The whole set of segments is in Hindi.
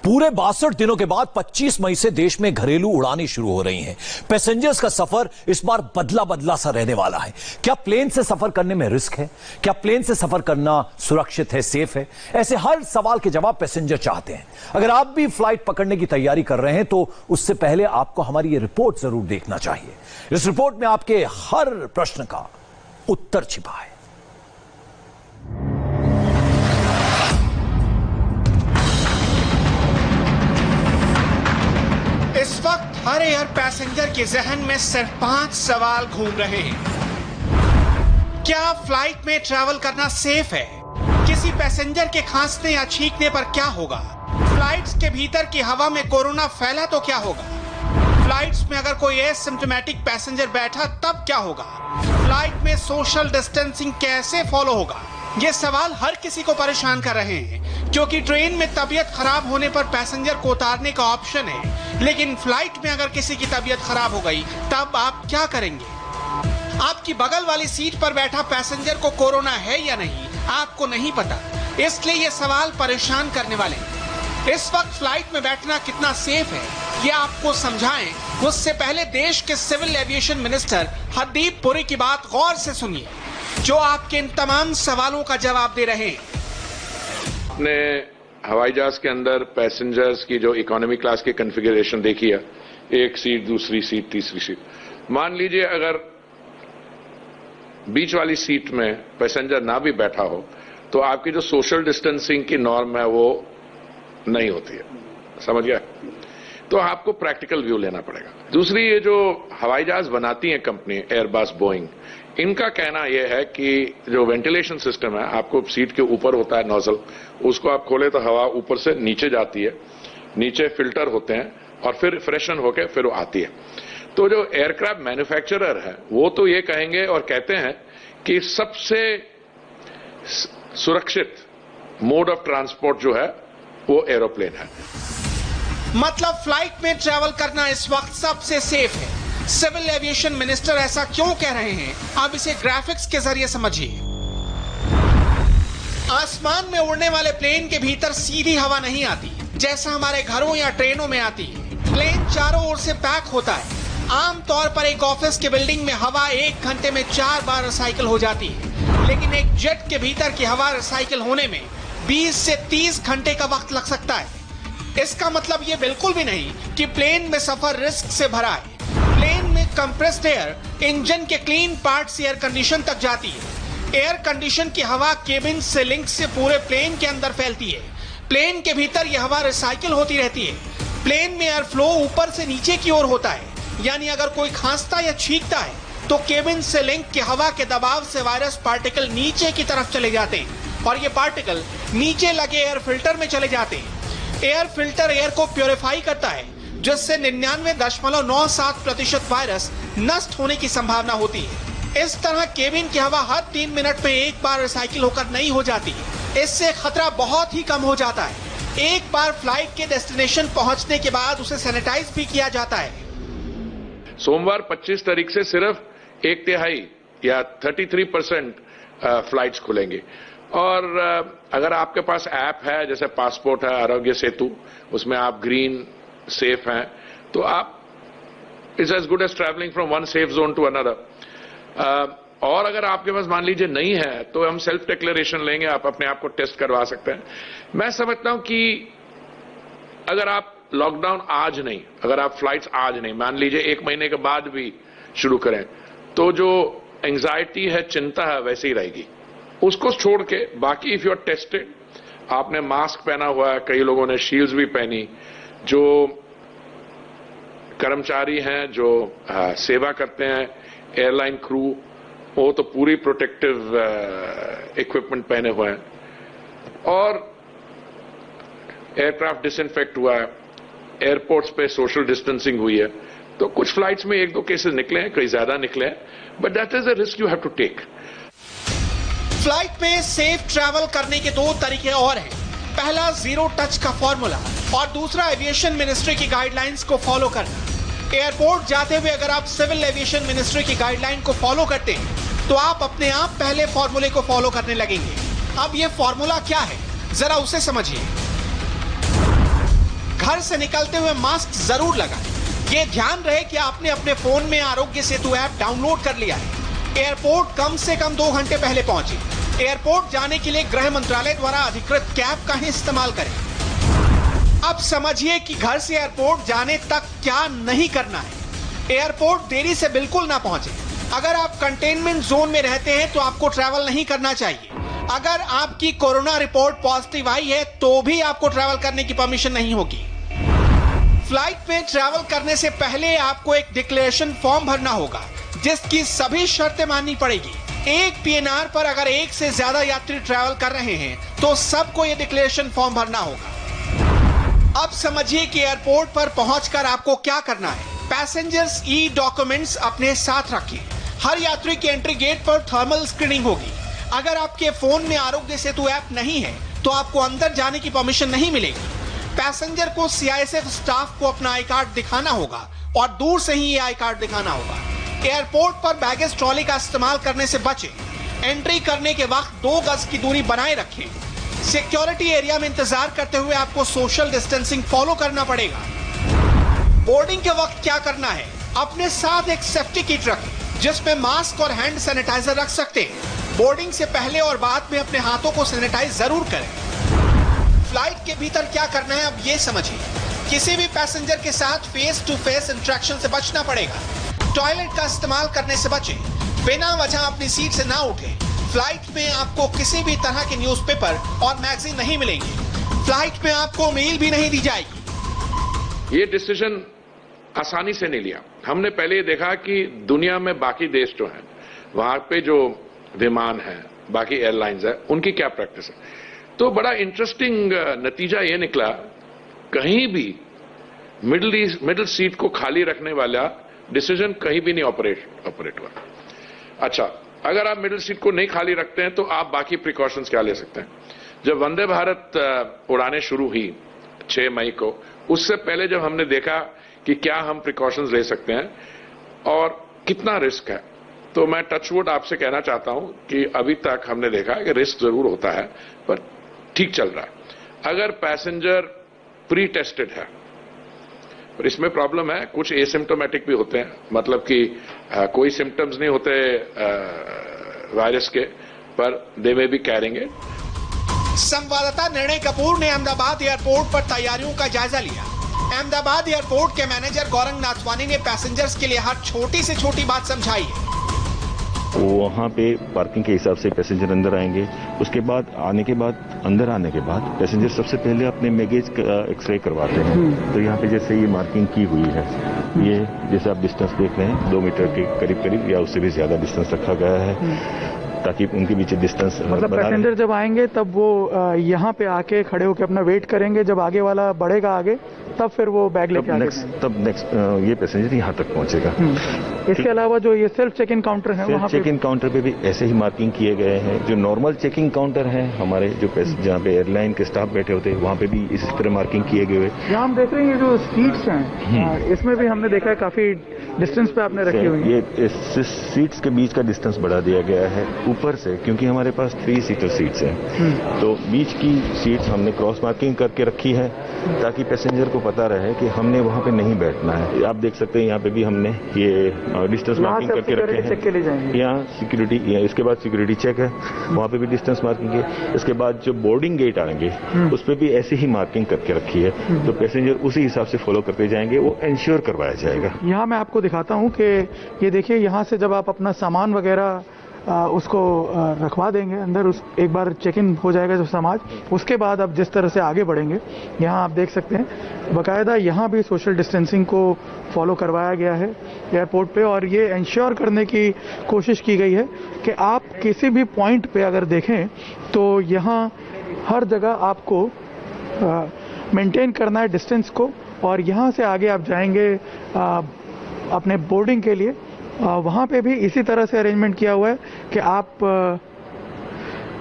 पूरे 62 दिनों के बाद 25 मई से देश में घरेलू उड़ानें शुरू हो रही हैं। पैसेंजर्स का सफर इस बार बदला बदला सा रहने वाला है। क्या प्लेन से सफर करने में रिस्क है? क्या प्लेन से सफर करना सुरक्षित है, सेफ है? ऐसे हर सवाल के जवाब पैसेंजर चाहते हैं। अगर आप भी फ्लाइट पकड़ने की तैयारी कर रहे हैं तो उससे पहले आपको हमारी ये रिपोर्ट जरूर देखना चाहिए। इस रिपोर्ट में आपके हर प्रश्न का उत्तर छिपा है। इस वक्त हर एयर पैसेंजर के जहन में सिर्फ 5 सवाल घूम रहे हैं। क्या फ्लाइट में ट्रैवल करना सेफ है? किसी पैसेंजर के खांसने या छींकने पर क्या होगा? फ्लाइट्स के भीतर की हवा में कोरोना फैला तो क्या होगा? फ्लाइट्स में अगर कोई एसिम्प्टोमेटिक पैसेंजर बैठा तब क्या होगा? फ्लाइट में सोशल डिस्टेंसिंग कैसे फॉलो होगा? ये सवाल हर किसी को परेशान कर रहे हैं, क्योंकि ट्रेन में तबीयत खराब होने पर पैसेंजर को उतारने का ऑप्शन है, लेकिन फ्लाइट में अगर किसी की तबीयत खराब हो गई तब आप क्या करेंगे? आपकी बगल वाली सीट पर बैठा पैसेंजर को कोरोना है या नहीं, आपको नहीं पता, इसलिए ये सवाल परेशान करने वाले हैं। इस वक्त फ्लाइट में बैठना कितना सेफ है, ये आपको समझाएं उससे पहले देश के civil aviation minister Hardeep Puri की बात गौर से सुनिए, जो आपके इन तमाम सवालों का जवाब दे रहे हैं। आपने हवाई जहाज के अंदर पैसेंजर्स की जो इकोनॉमी क्लास की कॉन्फ़िगरेशन देखी है, एक सीट, दूसरी सीट, तीसरी सीट। मान लीजिए अगर बीच वाली सीट में पैसेंजर ना भी बैठा हो तो आपकी जो सोशल डिस्टेंसिंग की नॉर्म है वो नहीं होती है, समझ गया? तो आपको प्रैक्टिकल व्यू लेना पड़ेगा। दूसरी, ये जो हवाई जहाज बनाती है कंपनी एयरबस, बोइंग, इनका कहना यह है कि जो वेंटिलेशन सिस्टम है, आपको सीट के ऊपर होता है नोजल, उसको आप खोले तो हवा ऊपर से नीचे जाती है, नीचे फिल्टर होते हैं और फिर फ्रेशन होकर फिर वो आती है। तो जो एयरक्राफ्ट मैन्युफैक्चरर है वो तो ये कहेंगे और कहते हैं कि सबसे सुरक्षित मोड ऑफ ट्रांसपोर्ट जो है वो एरोप्लेन है। मतलब फ्लाइट में ट्रैवल करना इस वक्त सबसे सेफ है। सिविल एविएशन मिनिस्टर ऐसा क्यों कह रहे हैं, आप इसे ग्राफिक्स के जरिए समझिए। आसमान में उड़ने वाले प्लेन के भीतर सीधी हवा नहीं आती जैसा हमारे घरों या ट्रेनों में आती है। प्लेन चारों ओर से पैक होता है। आमतौर पर एक ऑफिस के बिल्डिंग में हवा 1 घंटे में 4 बार रिसाइकिल हो जाती है, लेकिन एक जेट के भीतर की हवा रिसाइकिल होने में 20 से 30 घंटे का वक्त लग सकता है। इसका मतलब ये बिल्कुल भी नहीं कि प्लेन में सफर रिस्क से भरा है। प्लेन में कंप्रेस्ड एयर इंजन के क्लीन पार्ट्स एयर कंडीशन तक जाती है। एयर कंडीशन की हवा केबिन से लिंक से पूरे प्लेन के अंदर फैलती है। प्लेन के भीतर यह हवा रिसाइकिल होती रहती है। प्लेन में एयर फ्लो ऊपर से नीचे की ओर होता है, यानी अगर कोई खांसता या छींकता है तो केबिन से लिंक की हवा के दबाव से वायरस पार्टिकल नीचे की तरफ चले जाते हैं और ये पार्टिकल नीचे लगे एयर फिल्टर में चले जाते हैं। एयर फिल्टर एयर को प्योरीफाई करता है, जिससे 99.97% वायरस नष्ट होने की संभावना होती है। इस तरह केबिन की हवा हर 3 मिनट में एक बार रिसाइकिल होकर नई हो जाती है। इससे खतरा बहुत ही कम हो जाता है। एक बार फ्लाइट के डेस्टिनेशन पहुंचने के बाद उसे सैनिटाइज भी किया जाता है। सोमवार 25 तारीख से सिर्फ 1/3 या 33% फ्लाइट्स खुलेंगे। और अगर आपके पास ऐप है, जैसे पासपोर्ट है, आरोग्य सेतु, उसमें आप ग्रीन सेफ हैं, तो आप it's as good as travelling from one safe zone to another. और अगर आपके पास मान लीजिए नहीं है तो हम सेल्फ डिक्लेरेशन लेंगे, आप अपने आप को टेस्ट करवा सकते हैं। मैं समझता हूं कि अगर आप लॉकडाउन आज नहीं, अगर आप फ्लाइट्स आज नहीं, मान लीजिए 1 महीने के बाद भी शुरू करें, तो जो एंजाइटी है, चिंता है, वैसे ही रहेगी। उसको छोड़ के बाकी इफ यू आर टेस्टेड, आपने मास्क पहना हुआ है, कई लोगों ने शील्ड्स भी पहनी, जो कर्मचारी हैं जो सेवा करते हैं, एयरलाइन क्रू, वो तो पूरी प्रोटेक्टिव इक्विपमेंट पहने हुए हैं, और एयरक्राफ्ट डिसइंफेक्ट हुआ है, एयरपोर्ट्स पे सोशल डिस्टेंसिंग हुई है। तो कुछ फ्लाइट्स में 1-2 केसेस निकले हैं, कई ज्यादा निकले हैं, but that is a risk you have to take. Flight में सेफ ट्रैवल करने के 2 तरीके और हैं। पहला, जीरो टच का फॉर्मूला, और दूसरा एविएशन मिनिस्ट्री की गाइडलाइंस को फॉलो करना। एयरपोर्ट जाते हुए अगर आप सिविल एविएशन मिनिस्ट्री की गाइडलाइन को फॉलो करते हैं तो आप अपने आप पहले फॉर्मूले को फॉलो करने लगेंगे। अब ये फॉर्मूला क्या है, जरा उसे समझिए। घर से निकलते हुए मास्क जरूर लगाएं। ये ध्यान रहे कि आपने अपने फोन में आरोग्य सेतु ऐप डाउनलोड कर लिया है। एयरपोर्ट कम से कम 2 घंटे पहले पहुंचे। एयरपोर्ट जाने के लिए गृह मंत्रालय द्वारा अधिकृत कैब का ही इस्तेमाल करें। अब समझिए कि घर से एयरपोर्ट जाने तक क्या नहीं करना है। एयरपोर्ट देरी से बिल्कुल ना पहुंचे। अगर आप कंटेनमेंट जोन में रहते हैं तो आपको ट्रैवल नहीं करना चाहिए। अगर आपकी कोरोना रिपोर्ट पॉजिटिव आई है तो भी आपको ट्रैवल करने की परमिशन नहीं होगी। फ्लाइट में ट्रैवल करने से पहले आपको एक डिक्लेरेशन फॉर्म भरना होगा जिसकी सभी शर्तें माननी पड़ेगी। एक पीएनआर पर अगर एक से ज्यादा यात्री ट्रैवल कर रहे हैं तो सबको यह डिक्लेरेशन फॉर्म भरना होगा। अब समझिए कि एयरपोर्ट पर पहुंचकर आपको क्या करना है। पैसेंजर्स ई डॉक्यूमेंट्स अपने साथ रखें। हर यात्री के एंट्री गेट पर थर्मल स्क्रीनिंग होगी। अगर आपके फोन में आरोग्य सेतु ऐप नहीं है तो आपको अंदर जाने की परमिशन नहीं मिलेगी। पैसेंजर को सीआईएसएफ स्टाफ को अपना आई कार्ड दिखाना होगा और दूर से ही ये आई कार्ड दिखाना होगा। एयरपोर्ट पर बैगेज ट्रॉली का इस्तेमाल करने से बचें। एंट्री करने के वक्त 2 गज की दूरी बनाए रखें। सिक्योरिटी एरिया में इंतजार करते हुए आपको सोशल डिस्टेंसिंग फॉलो करना पड़ेगा। बोर्डिंग के वक्त क्या करना है, अपने साथ एक सेफ्टी किट रखें जिसमें मास्क और हैंड सैनिटाइजर रख सकते हैं। बोर्डिंग से पहले और बाद में अपने हाथों को सैनिटाइज जरूर करें। फ्लाइट के भीतर क्या करना है अब ये समझिए। किसी भी पैसेंजर के साथ फेस टू फेस इंटरेक्शन से बचना पड़ेगा। टॉयलेट का इस्तेमाल करने से बचें। बिना वजह अपनी सीट से ना उठें। फ्लाइट में आपको किसी भी तरह के न्यूज़पेपर और मैगजीन नहीं मिलेंगे। फ्लाइट में आपको मेल भी नहीं दी जाएगी। ये डिसीजन आसानी से नहीं लिया। हमने पहले ये देखा कि दुनिया में बाकी देश जो हैं वहां पे जो विमान है, बाकी एयरलाइंस है, उनकी क्या प्रैक्टिस है। तो बड़ा इंटरेस्टिंग नतीजा ये निकला, कहीं भी मिडिल सीट को खाली रखने वाला डिसीजन कहीं भी नहीं ऑपरेट हुआ। अच्छा, अगर आप मिडिल सीट को नहीं खाली रखते हैं तो आप बाकी प्रिकॉशंस क्या ले सकते हैं। जब वंदे भारत उड़ानें शुरू हुई 6 मई को, उससे पहले जब हमने देखा कि क्या हम प्रिकॉशंस ले सकते हैं और कितना रिस्क है, तो मैं टचवुड आपसे कहना चाहता हूं कि अभी तक हमने देखा है कि रिस्क जरूर होता है पर ठीक चल रहा है। अगर पैसेंजर प्री टेस्टेड है, पर इसमें प्रॉब्लम है, कुछ एसिम्टोमेटिक भी होते हैं, मतलब कि कोई सिम्टम्स नहीं होते वायरस के, पर दे में भी कैरिंग इट। संवाददाता निर्णय कपूर ने अहमदाबाद एयरपोर्ट पर तैयारियों का जायजा लिया। अहमदाबाद एयरपोर्ट के मैनेजर गौरंग नाथवानी ने पैसेंजर्स के लिए हर छोटी से छोटी बात समझाई है। वहाँ पे पार्किंग के हिसाब से पैसेंजर अंदर आएंगे। उसके बाद अंदर आने के बाद पैसेंजर सबसे पहले अपने बैगेज का एक्सरे करवाते हैं। तो यहाँ पे जैसे ये मार्किंग की हुई है, ये जैसे आप डिस्टेंस देख रहे हैं 2 मीटर के करीब या उससे भी ज्यादा डिस्टेंस रखा गया है ताकि उनके बीच डिस्टेंस, मतलब पैसेंजर जब आएंगे तब वो यहाँ पे आके खड़े होकर अपना वेट करेंगे। जब आगे वाला बढ़ेगा आगे तब फिर वो बैग लेके आगे नेक्स्ट ये पैसेंजर यहाँ तक पहुँचेगा। इसके अलावा जो ये सेल्फ चेक इन काउंटर है, वहाँ चेक इन काउंटर पे भी ऐसे ही मार्किंग किए गए हैं। जो नॉर्मल चेकिंग काउंटर है हमारे, जो जहाँ पे एयरलाइन के स्टाफ बैठे होते हैं, वहाँ पे भी इसी तरह मार्किंग किए गए हुए। यहाँ हम देख रहे हैं जो सीट्स हैं, इसमें भी हमने देखा है काफी डिस्टेंस पे आपने रखी हुई है। ये सीट्स के बीच का डिस्टेंस बढ़ा दिया गया है ऊपर से, क्योंकि हमारे पास 3 सीटर सीट्स हैं। तो बीच की सीट्स हमने क्रॉस मार्किंग करके रखी है ताकि पैसेंजर को पता रहे कि हमने वहाँ पे नहीं बैठना है। आप देख सकते हैं यहाँ पे भी हमने ये डिस्टेंस मार्किंग करके रखे हैं। यहाँ सिक्योरिटी, इसके बाद सिक्योरिटी चेक है, वहाँ पे भी डिस्टेंस मार्किंग है। इसके बाद जो बोर्डिंग गेट आएंगे उस पर भी ऐसे ही मार्किंग करके रखी है। तो पैसेंजर उसी हिसाब से फॉलो करते जाएंगे, वो इंश्योर करवाया जाएगा। यहाँ मैं आपको दिखाता हूँ कि ये देखिए, यहाँ से जब आप अपना सामान वगैरह उसको रखवा देंगे अंदर, उस एक बार चेक इन हो जाएगा जो सामान, उसके बाद आप जिस तरह से आगे बढ़ेंगे, यहाँ आप देख सकते हैं बाकायदा यहाँ भी सोशल डिस्टेंसिंग को फॉलो करवाया गया है एयरपोर्ट पे। और ये इंश्योर करने की कोशिश की गई है कि आप किसी भी पॉइंट पे अगर देखें तो यहाँ हर जगह आपको मेंटेन करना है डिस्टेंस को। और यहाँ से आगे आप जाएंगे अपने बोर्डिंग के लिए, वहाँ पे भी इसी तरह से अरेंजमेंट किया हुआ है कि आप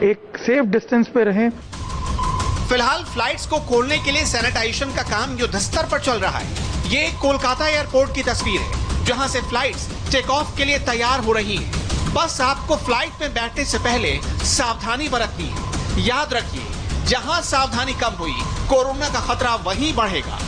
एक सेफ डिस्टेंस पे रहें। फिलहाल फ्लाइट्स को खोलने के लिए सैनिटाइजेशन का काम युद्धस्तर पर चल रहा है। ये कोलकाता एयरपोर्ट की तस्वीर है जहां से फ्लाइट्स टेक ऑफ के लिए तैयार हो रही हैं। बस आपको फ्लाइट में बैठने से पहले सावधानी बरतनी है। याद रखिए, जहां सावधानी कम हुई, कोरोना का खतरा वहीं बढ़ेगा।